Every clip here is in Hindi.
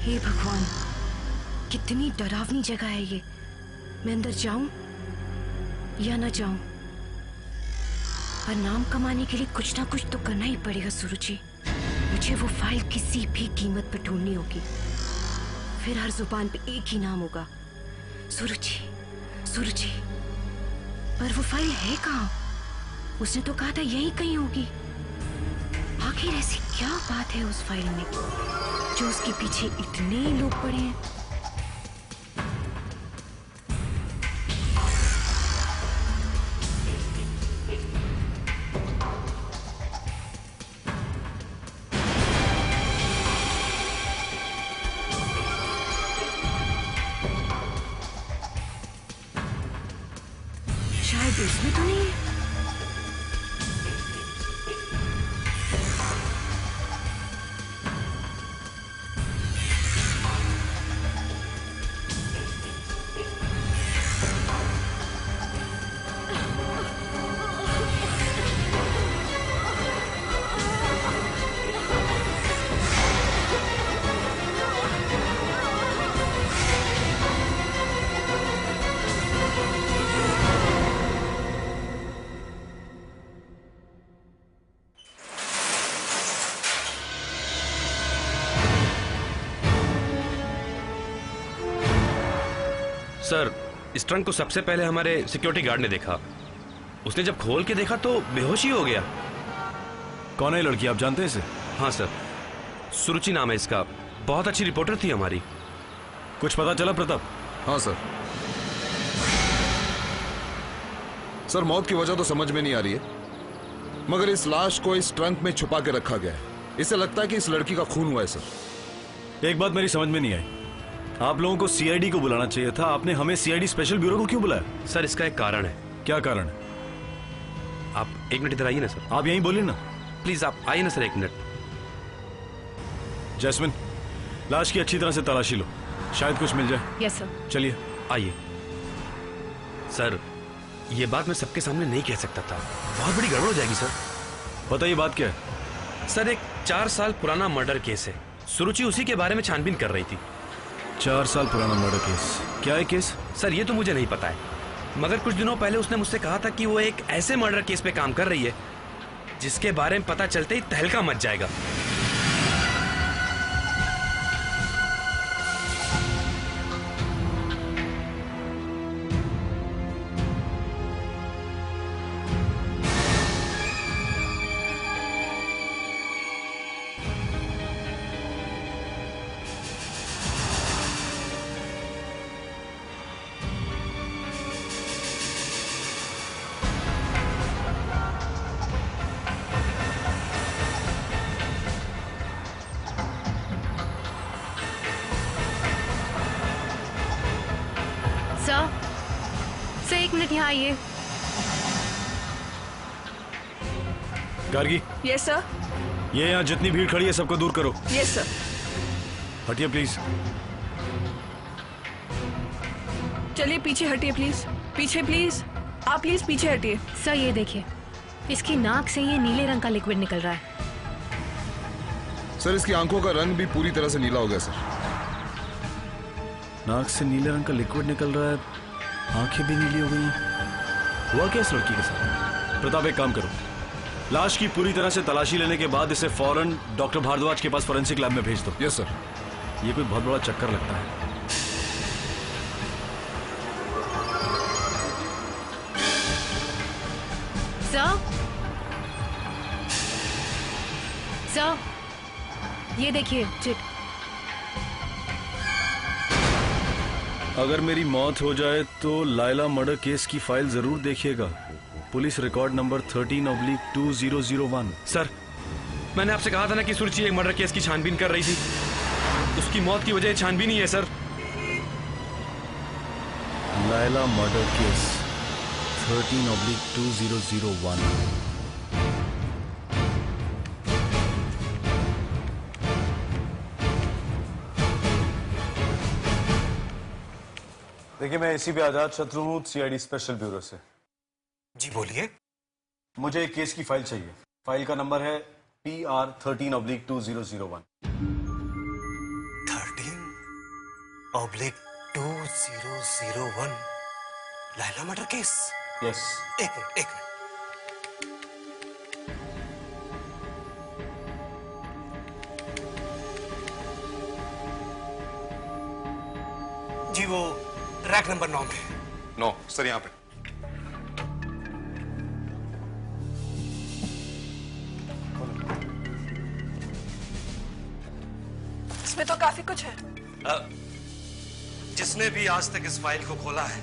हे भगवान, कितनी डरावनी जगह है ये। मैं अंदर जाऊं या ना जाऊं, पर नाम कमाने के लिए कुछ ना कुछ तो करना ही पड़ेगा सुरुचि। मुझे वो फाइल किसी भी कीमत पर ढूंढनी होगी। फिर हर जुबान पे एक ही नाम होगा, सुरुचि सुरुचि। पर वो फाइल है कहाँ? उसने तो कहा था यहीं कहीं होगी। आखिर ऐसी क्या बात है उस फाइल में जो उसके पीछे इतने लोग पड़े हैं? शायद इसमें तो नहीं है। सर, इस ट्रंक को सबसे पहले हमारे सिक्योरिटी गार्ड ने देखा। उसने जब खोल के देखा तो बेहोश ही हो गया। कौन है लड़की, आप जानते हैं इसे? हाँ सर, सुरुचि नाम है इसका। बहुत अच्छी रिपोर्टर थी हमारी। कुछ पता चला प्रताप? हाँ सर। सर, मौत की वजह तो समझ में नहीं आ रही है, मगर इस लाश को इस ट्रंक में छुपा के रखा गया है। इसे लगता है कि इस लड़की का खून हुआ है सर। एक बात मेरी समझ में नहीं आई, आप लोगों को सीआईडी को बुलाना चाहिए था, आपने हमें सीआईडी स्पेशल ब्यूरो को क्यों बुलाया? सर, इसका एक कारण है। क्या कारण है? आप एक मिनट इधर आइए ना सर। आप यहीं बोलिए ना। प्लीज आप आइए ना सर, एक मिनट। जैस्मिन, लाश की अच्छी तरह से तलाशी लो, शायद कुछ मिल जाए। Yes sir. चलिए आइए। सर, ये बात मैं सबके सामने नहीं कह सकता था, बहुत बड़ी गड़बड़ हो जाएगी सर। बताइए बात क्या है? सर, एक 4 साल पुराना मर्डर केस है। सुरुचि उसी के बारे में छानबीन कर रही थी। 4 साल पुराना मर्डर केस? क्या है केस? सर, ये तो मुझे नहीं पता है, मगर कुछ दिनों पहले उसने मुझसे कहा था कि वो एक ऐसे मर्डर केस पे काम कर रही है जिसके बारे में पता चलते ही तहलका मच जाएगा। सर, एक मिनट यहाँ आइए। गार्गी। Yes sir. ये यहाँ जितनी भीड़ खड़ी है सबको दूर करो। Yes sir. हटिए प्लीज। चलिए पीछे हटिए प्लीज, पीछे प्लीज, आप प्लीज पीछे हटिए। सर, ये देखिए, इसकी नाक से ये नीले रंग का लिक्विड निकल रहा है। सर, इसकी आंखों का रंग भी पूरी तरह से नीला हो गया सर। नाक से नीले रंग का लिक्विड निकल रहा है, आंखें भी नीली हो गई हैं। हुआ क्या इस लड़की के साथ? प्रताप, एक काम करो, लाश की पूरी तरह से तलाशी लेने के बाद इसे फौरन डॉक्टर भारद्वाज के पास फोरेंसिक लैब में भेज दो। Yes sir. ये कोई बहुत बड़ा चक्कर लगता है। सर, ये देखिए चिट। अगर मेरी मौत हो जाए तो लायला मर्डर केस की फाइल जरूर देखिएगा। Police record number 13/2001। सर, मैंने आपसे कहा था ना कि सुरुचि एक मर्डर केस की छानबीन कर रही थी। उसकी मौत की वजह छानबीन ही है सर। लायला मर्डर केस 13/2001। देखिए, मैं एसीपी आजाद शत्रु हूँ, सीआईडी स्पेशल ब्यूरो से। जी बोलिए। मुझे एक केस की फाइल चाहिए। फाइल का नंबर है PR 13/2001। 13 /2001 Laila murder case. Yes. एक मिनट। जी वो रैक नंबर 9 में। 9 सर, यहाँ पे। इसमें तो काफी कुछ है। जिसने भी आज तक इस फाइल को खोला है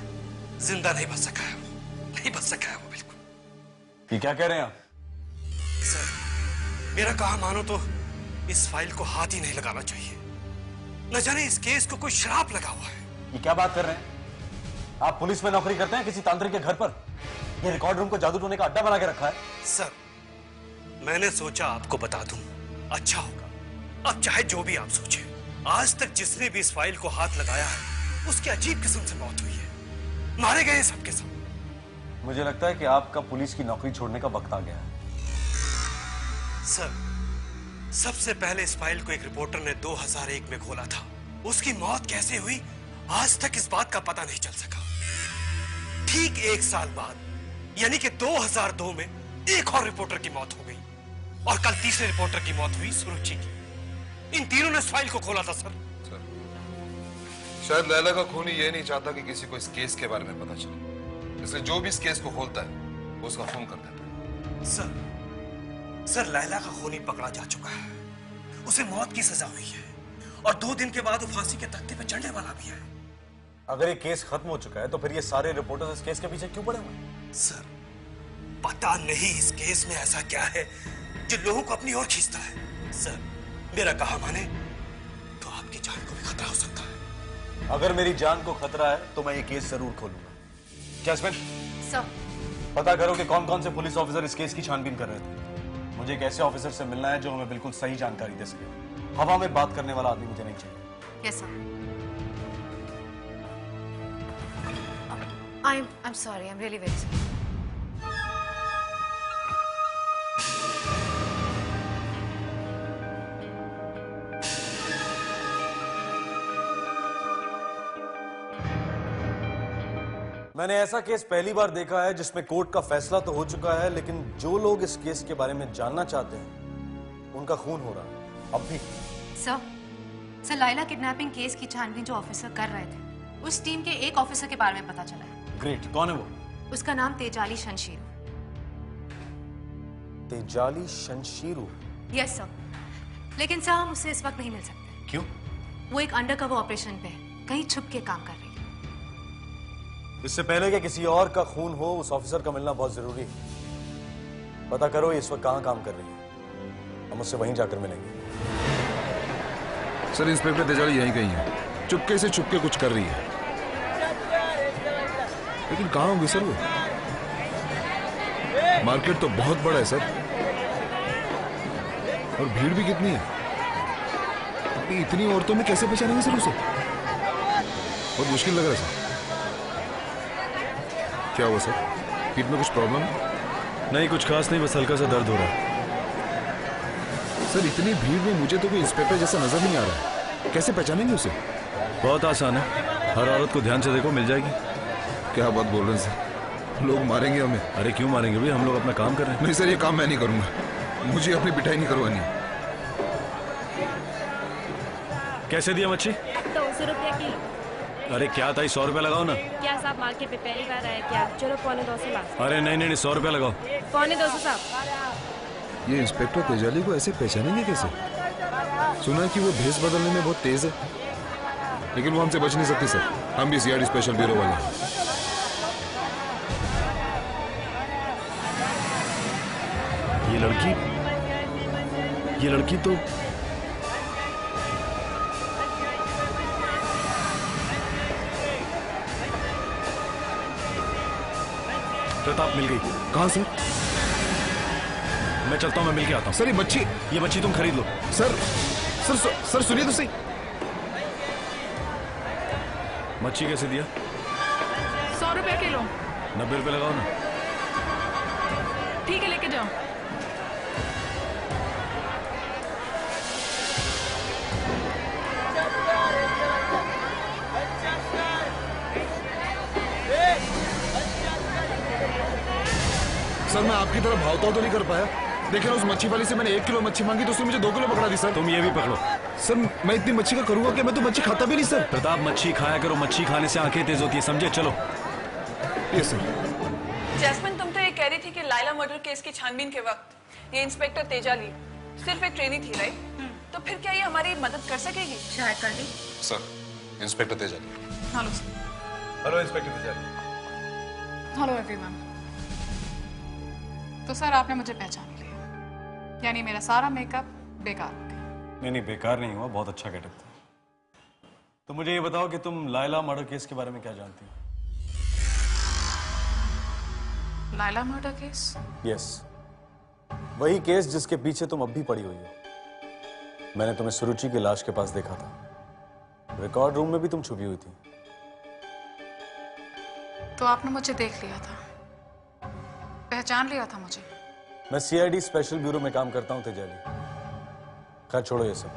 जिंदा नहीं बच सका है, नहीं बच सका है वो बिल्कुल। ये क्या कह रहे हैं आप? सर मेरा कहा मानो तो इस फाइल को हाथ ही नहीं लगाना चाहिए। न जाने इस केस को कोई श्राप लगा हुआ है। ये क्या बात कर रहे हैं? आप पुलिस में नौकरी करते हैं किसी तांत्रिक के घर पर? ये रिकॉर्ड रूम को जादू टोने का अड्डा बना के रखा है। सर मैंने सोचा आपको बता दूं, अच्छा होगा। अब चाहे जो भी आप सोचें, आज तक जिसने भी इस फाइल को हाथ लगाया है उसकी अजीब किस्म से मौत हुई है, मारे गए सबके सब। मुझे लगता है कि आपका पुलिस की नौकरी छोड़ने का वक्त आ गया है। सर सबसे पहले इस फाइल को एक रिपोर्टर ने 2001 में खोला था। उसकी मौत कैसे हुई आज तक इस बात का पता नहीं चल सका। ठीक 1 साल बाद यानी कि 2002 में एक और रिपोर्टर की मौत हो गई और कल तीसरे रिपोर्टर की मौत हुई, सुरुचि की। इन तीनों ने इस फाइल को खोला था सर। शायद लैला का खूनी ये नहीं चाहता कि किसी को इस केस के बारे में पता चले, इसलिए जो भी इस केस को खोलता है वो उसका खून कर देता है। सर लैला का खूनी पकड़ा जा चुका है, उसे मौत की सजा हुई है और 2 दिन के बाद वो फांसी के तख्ते पे चढ़ने वाला भी है। अगर ये केस खत्म हो चुका है तो फिर ये सारे रिपोर्टर्स इस केस के पीछे क्यों पड़े हुए हैं? सर पता नहीं इस केस में ऐसा क्या है जो लोगों को अपनी ओर खींचता है। सर मेरा कहा माने तो आपकी जान को भी खतरा हो सकता है। अगर मेरी जान को खतरा है तो मैं ये केस जरूर खोलूंगा। जैस्मिन सर पता करो कि कौन कौन से पुलिस ऑफिसर इस केस की छानबीन कर रहे थे। मुझे एक ऐसे ऑफिसर से मिलना है जो हमें बिल्कुल सही जानकारी दे सके। हवा में बात करने वाला आदमी मुझे नहीं चाहिए। Yes sir. I'm sorry. I'm really very sorry. मैंने ऐसा केस पहली बार देखा है जिसमें कोर्ट का फैसला तो हो चुका है, लेकिन जो लोग इस केस के बारे में जानना चाहते हैं उनका खून हो रहा है अब भी। सर लैला किडनैपिंग केस की छानबीन जो ऑफिसर कर रहे थे उस टीम के एक ऑफिसर के बारे में पता चला है। ग्रेट, कौन है वो? उसका नाम तेजाली शमशीरू। तेजाली शमशीरू? यस सर, लेकिन सर हम उससे इस वक्त नहीं मिल सकते। क्यों? वो एक अंडरकवर ऑपरेशन पे है, कहीं छुप के काम कर रही है। इससे पहले कि किसी और का खून हो उस ऑफिसर का मिलना बहुत जरूरी है। पता करो ये इस वक्त कहाँ काम कर रही है, हम उससे वहीं जाकर मिलेंगे। सर इंस्पेक्टर तेजाली यहीं कहीं है, चुपके से छुपके कुछ कर रही है, लेकिन कहाँ होंगी सर वो? मार्केट तो बहुत बड़ा है सर, और भीड़ भी कितनी है। इतनी औरतों में कैसे पहचानेंगे सर उसे? बहुत मुश्किल लग रहा है सर। क्या हुआ सर, पीठ में कुछ प्रॉब्लम है? नहीं कुछ खास नहीं, बस हल्का सा दर्द हो रहा है। सर इतनी भीड़ में मुझे तो कोई इंस्पेक्टर जैसा नजर नहीं आ रहा है, कैसे पहचानेंगे उसे? बहुत आसान है, हर औरत को ध्यान से देखो, मिल जाएगी। क्या बात बोल रहे हैं सर, लोग मारेंगे हमें। अरे क्यों मारेंगे भाई, हम लोग अपना काम कर रहे हैं। नहीं सर ये काम मैं नहीं करूंगा, मुझे अपनी पिटाई नहीं करवानी। कैसे दिया मच्छी? 200 रुपया किलो। अरे क्या था, 100 रुपया लगाओ ना। क्या साहब मार्केट पे पहली बार आए क्या? चलो 250 लाख। अरे नहीं नहीं 100 रुपया लगाओ। 250 साहब। ये इंस्पेक्टर तेजाली को ऐसे पहचानेंगे कैसे? सुना है कि वो भेस बदलने में बहुत तेज है, लेकिन वो हमसे बच नहीं सकती सर, हम भी सीआईडी स्पेशल ब्यूरो वाले। ये लड़की तो प्रताप मिल गई। कहाँ सर? मैं चलता हूँ, मैं मिल के आता हूँ। सर ये बच्ची तुम खरीद लो। सर सुनिए तो सही। मच्छी कैसे दिया? 100 रुपया किलो। 90 रुपये लगाओ ना। ठीक है लेके जाओ। सर मैं आपकी तरह भावताव तो नहीं कर पाया, लेकिन उस मच्छी वाली से मैंने 1 किलो मच्छी मांगी तो उसने मुझे 2 किलो पकड़ा दी सर। तुम ये भी पकड़ो। सर मैं इतनी मच्छी का करूंगा कि मैं तो मच्छी खाता भी नहीं सर। प्रताप मच्छी खाया करो, मच्छी खाने से आंखें तेज होती है, समझे? चलो। Yes sir. जैस्मिन, तुम तो ये कह रही थी कि लाइला मर्डर केस की छानबीन के वक्त ये इंस्पेक्टर तेजाली सिर्फ एक ट्रेनी थी, राइट? तो फिर क्या ये हमारी मदद कर सकेगी? शायद कर दी। Sir inspector Tejali. Hello hello inspector Tejali. Hello everyone. तो सर आपने मुझे पहचान लिया, यानी मेरा सारा मेकअप बेकार हो गया। नहीं बेकार नहीं हुआ, बहुत अच्छा गेटअप था। तो मुझे ये बताओ कि तुम लाइला मर्डर केस के बारे में क्या जानती हो? Laila murder case? यस, वही केस जिसके पीछे तुम अब भी पड़ी हुई हो। मैंने तुम्हें सुरुचि की लाश के पास देखा था, रिकॉर्ड रूम में भी तुम छुपी हुई थी। तो आपने मुझे देख लिया था, पहचान लिया था मुझे। मैं सीआईडी स्पेशल ब्यूरो में काम करता हूं तेजाली। खैर छोड़ो ये सब,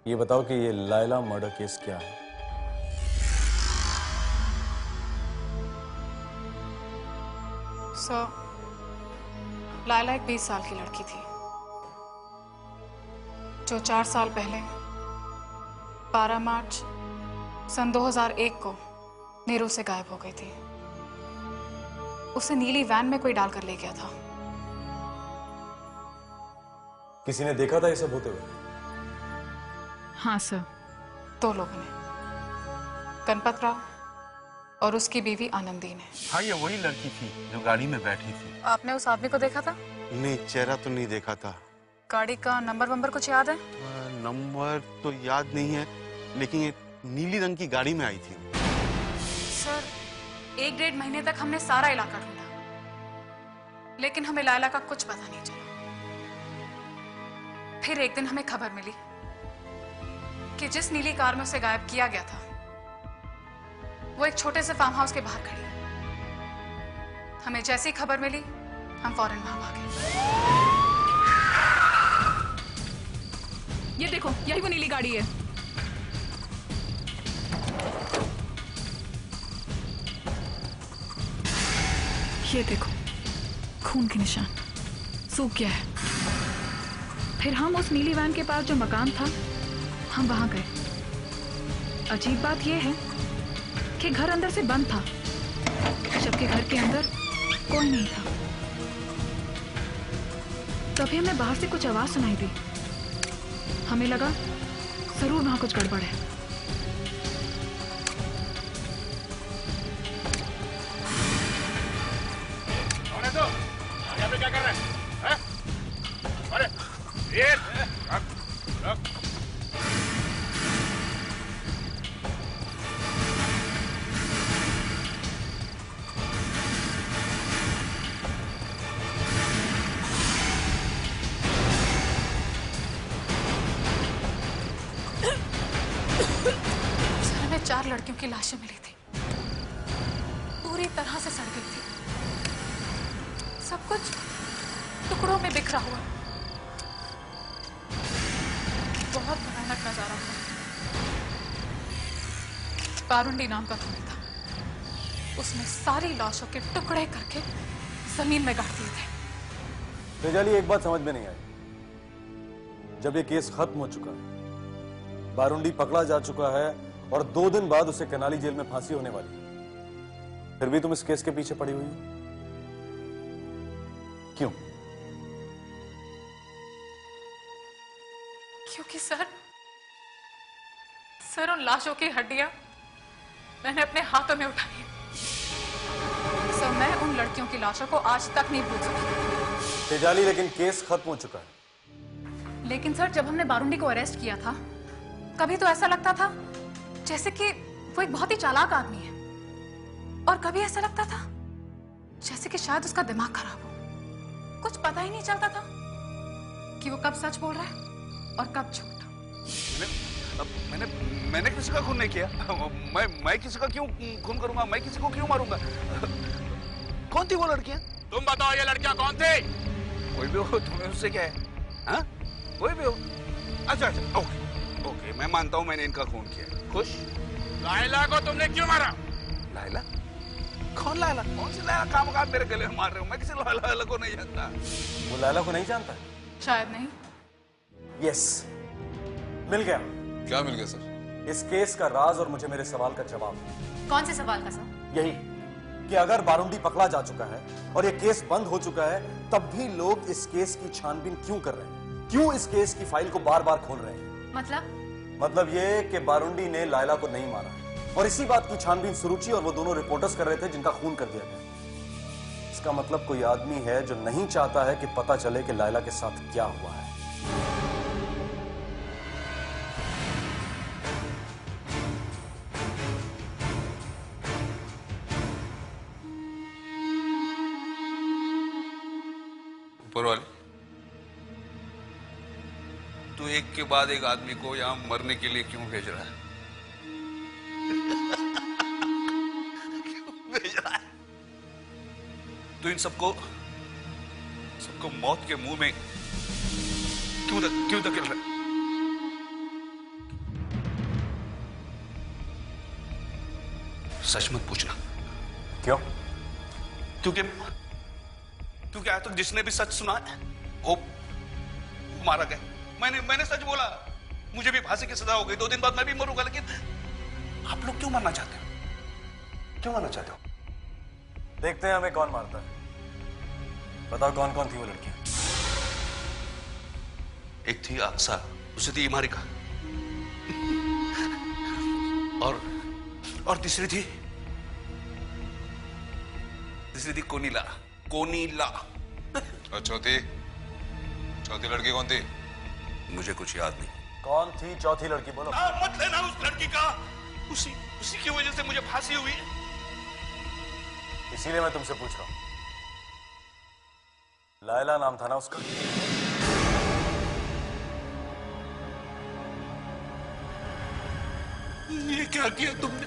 ये बताओ कि ये लाइला मर्डर केस क्या है? सर, लाइला एक 20 साल की लड़की थी जो 4 साल पहले 12 मार्च सन 2001 को नीरू से गायब हो गई थी। उसे नीली वैन में कोई डालकर ले गया था। किसी ने देखा था ये सब होते हुए? हाँ सर, 2 लोगों ने, गणपत राव और उसकी बीवी आनंदी ने। हाँ, ये वही लड़की थी जो गाड़ी में बैठी थी। आपने उस आदमी को देखा था? नहीं, चेहरा तो नहीं देखा था। गाड़ी का नंबर कुछ याद है? नंबर तो याद नहीं है, लेकिन ये नीली रंग की गाड़ी में आई थी। सर, 1-1.5 महीने तक हमने सारा इलाका ढूंढा, लेकिन हमें लाइला का कुछ पता नहीं चला। फिर एक दिन हमें खबर मिली कि जिस नीली कार में उसे गायब किया गया था वो एक छोटे से फार्म हाउस के बाहर खड़ी है। हमें जैसी खबर मिली हम फौरन वहां भागे। ये देखो, यही वो नीली गाड़ी है। ये देखो, खून के निशान, सूख गया है। फिर हम उस नीली वैन के पास जो मकान था, हम वहां गए। अजीब बात यह है कि घर अंदर से बंद था, जबकि घर के अंदर कोई नहीं था। तभी हमें बाहर से कुछ आवाज सुनाई दी। हमें लगा जरूर वहां कुछ गड़बड़ है। यहाँ पे क्या कर रहे हैं? अरे हमें 4 लड़कियों की लाशें मिली थी, पूरी तरह से सड़ गई थी, सब कुछ टुकड़ों में बिखरा हुआ। बहुत भयानक नजारा था। बारुंडी नाम का खूनी था, उसने सारी लाशों के टुकड़े करके जमीन में गाड़ दिए थे। तेजाली, एक बात समझ में नहीं आई। जब ये केस खत्म हो चुका है, बारुंडी पकड़ा जा चुका है और 2 दिन बाद उसे कनाली जेल में फांसी होने वाली है, फिर भी तुम इस केस के पीछे पड़ी हुई हो, क्यों? क्योंकि सर उन लाशों की हड्डियां मैंने अपने हाथों में उठाई है। सर, मैं उन लड़कियों की लाशों को आज तक नहीं भूल सकी। तेजाली, लेकिन केस खत्म हो चुका है। लेकिन सर, जब हमने बारुंडी को अरेस्ट किया था, कभी तो ऐसा लगता था जैसे कि वो एक बहुत ही चालाक आदमी है, और कभी ऐसा लगता था जैसे कि शायद उसका दिमाग खराब हो। कुछ पता ही नहीं चलता था कि वो कब सच बोल रहा है और कब झूठ। मैंने किसी का खून नहीं किया। मैं किसी का क्यों खून करूंगा? मैं किसी को क्यों मारूंगा? कौन थी वो लड़कियां? तुम बताओ, ये लड़कियां कौन थी? कोई भी हो, तुम्हें उससे क्या है? हाँ? कोई भी हो। अच्छा, ओके, मैं मानता हूँ मैंने इनका खून किया। खुश? लाइला को तुमने क्यों मारा? लाइला? कौन लैला? कौन सी लैला? काम मेरे गले में मार रहे हो? मैं किसी लैला को नहीं जानता। वो लैला को नहीं जानता? शायद नहीं। यस, मिल गया। क्या मिल गया सर? इस केस का राज और मुझे मेरे सवाल का जवाब। कौन से सवाल का सर? यही कि अगर बारूंडी पकड़ा जा चुका है और ये केस बंद हो चुका है, तब भी लोग इस केस की छानबीन क्यों कर रहे हैं? क्यों इस केस की फाइल को बार बार खोल रहे हैं? मतलब ये कि बारूंडी ने लायला को नहीं मारा, और इसी बात की छानबीन सुरुचि और वो दोनों रिपोर्टर्स कर रहे थे जिनका खून कर दिया गया। इसका मतलब कोई आदमी है जो नहीं चाहता है कि पता चले कि लायला के साथ क्या हुआ है। ऊपर वाले, तू एक के बाद एक आदमी को यहां मरने के लिए क्यों भेज रहा है? क्यों भेज रहा है? तू इन सबको मौत के मुंह में क्यों धकेल रहा है? सच मत पूछना। क्यों? क्योंकि तू क्या है, तो जिसने भी सच सुना है वो मारा गया। मैंने सच बोला, मुझे भी फांसी की सजा हो गई, 2 दिन बाद मैं भी मरूंगा। लेकिन आप लोग क्यों मरना चाहते हो? क्यों मरना चाहते हो? देखते हैं हमें कौन मारता है। बताओ कौन कौन थी वो लड़कियां? एक थी अक्सा, दूसरी थी इमारिका, और तीसरी थी कोनीला। और चौथी लड़की कौन थी? मुझे कुछ याद नहीं। कौन थी चौथी लड़की? बोलो। मत लेना उस लड़की का। उसी की वजह से मुझे फांसी हुई। इसीलिए मैं तुमसे पूछ रहा हूं। लायला नाम था ना उसका? ये क्या किया तुमने?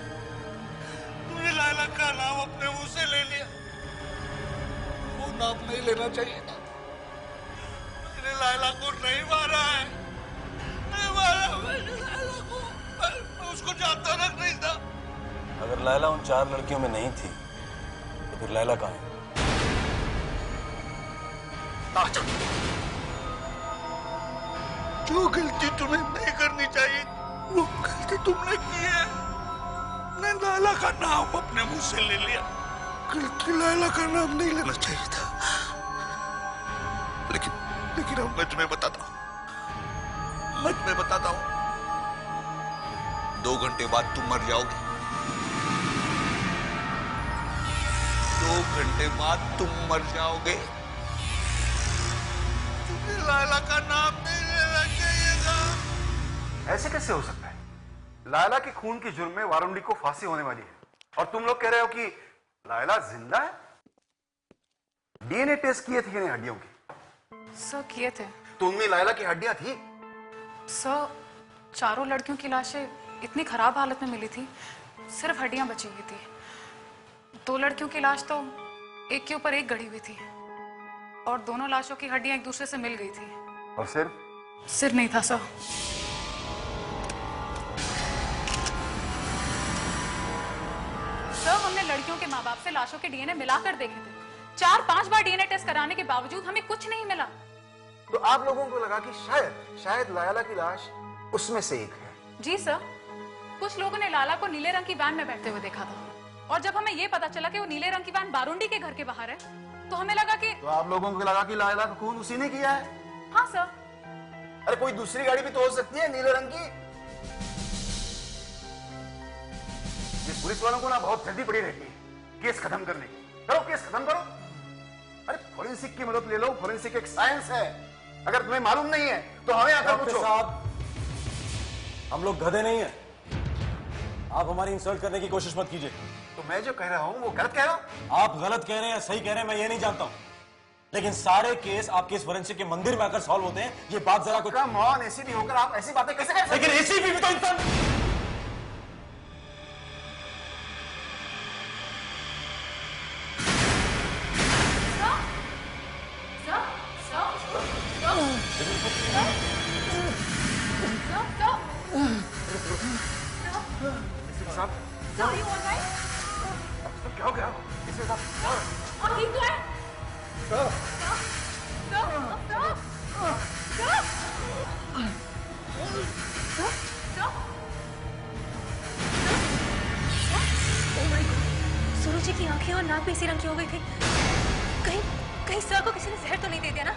लायला का नाम अपने मुंह से ले लिया। वो नाम नहीं लेना चाहिए था। मैंने लायला को नहीं मारा है। नहीं मारा मैंने लायला को। मैं उसको जानता तक नहीं था। अगर लायला उन 4 लड़कियों में नहीं थी तो फिर लायला कहाँ है? जो गलती तुम्हें नहीं करनी चाहिए वो गलती तुमने की है। ने लायला का नाम अपने मुंह से ले लिया। गलती लायला का नाम नहीं लेना चाहिए था। लेकिन अब मैं तुम्हें बताता हूं। 2 घंटे बाद तुम मर जाओगे। 2 घंटे बाद तुम मर जाओगे। तुम्हें लायला का नाम नहीं लेना चाहिए था। ऐसे कैसे हो सकता है? लायला के खून के जुर्म में वारुंडी को फांसी होने वाली है, और तुम लोग कह रहे हो कि लायला जिंदा है? डीएनए टेस्ट किए थे नहीं हड्डियों की? सर किए थे। तो उनमें लायला की हड्डियां थी? सर, 4 लड़कियों की लाशें इतनी खराब हालत में मिली थी, सिर्फ हड्डियां बची हुई थी। 2 लड़कियों की लाश तो एक के ऊपर एक गड़ी हुई थी, और दोनों लाशों की हड्डियां एक दूसरे से मिल गई थी। और सिर नहीं था सर। हमने लड़कियों के माँ बाप से लाशों के डीएनए मिलाकर देखे थे। 4-5 बार डीएनए टेस्ट कराने के बावजूद हमें कुछ नहीं मिला। तो आप लोगों को लगा कि शायद लायला की लाश उसमें से एक है? जी सर, कुछ लोगों ने लाला को नीले रंग की वैन में बैठते हुए देखा था, और जब हमें यह पता चला कि वो नीले रंग की वैन बारूंडी के घर के बाहर है, तो हमें लगा कि तो आप लोगों को लगा कि लायला का खून उसी ने किया है? हाँ सर। अरे कोई दूसरी गाड़ी भी तो हो सकती है नीले रंग की। पुलिस वालों को ना बहुत जल्दी पड़ी रहती है केस खत्म करने की। करो केस खत्म करो। अरे फोरेंसिक की मदद ले लो। फोरेंसिक एक साइंस है। अगर तुम्हें मालूम नहीं है तो हमें आकर पूछो। साहब, हम लोग गधे नहीं हैं। आप हमारी इंसल्ट करने की कोशिश मत कीजिए। तो मैं जो कह रहा हूं वो गलत कह रहा हूं? आप गलत कह रहे हैं या सही कह रहे हैं मैं ये नहीं जानता हूं, लेकिन सारे केस आपके इस फोरेंसिक के मंदिर में आकर सॉल्व होते हैं। ये बात जरा कुछ कम ऑन, एसीपी होकर आप ऐसी बातें कैसे कर सकते हैं? लेकिन एसीपी भी तो इंसान। क्या हो गया? इसे ठीक तो है? सूरज जी की आंखें और नाक भी इसी रंग की हो गई थी। कहीं कहीं सर को किसी ने जहर तो नहीं दे दिया ना?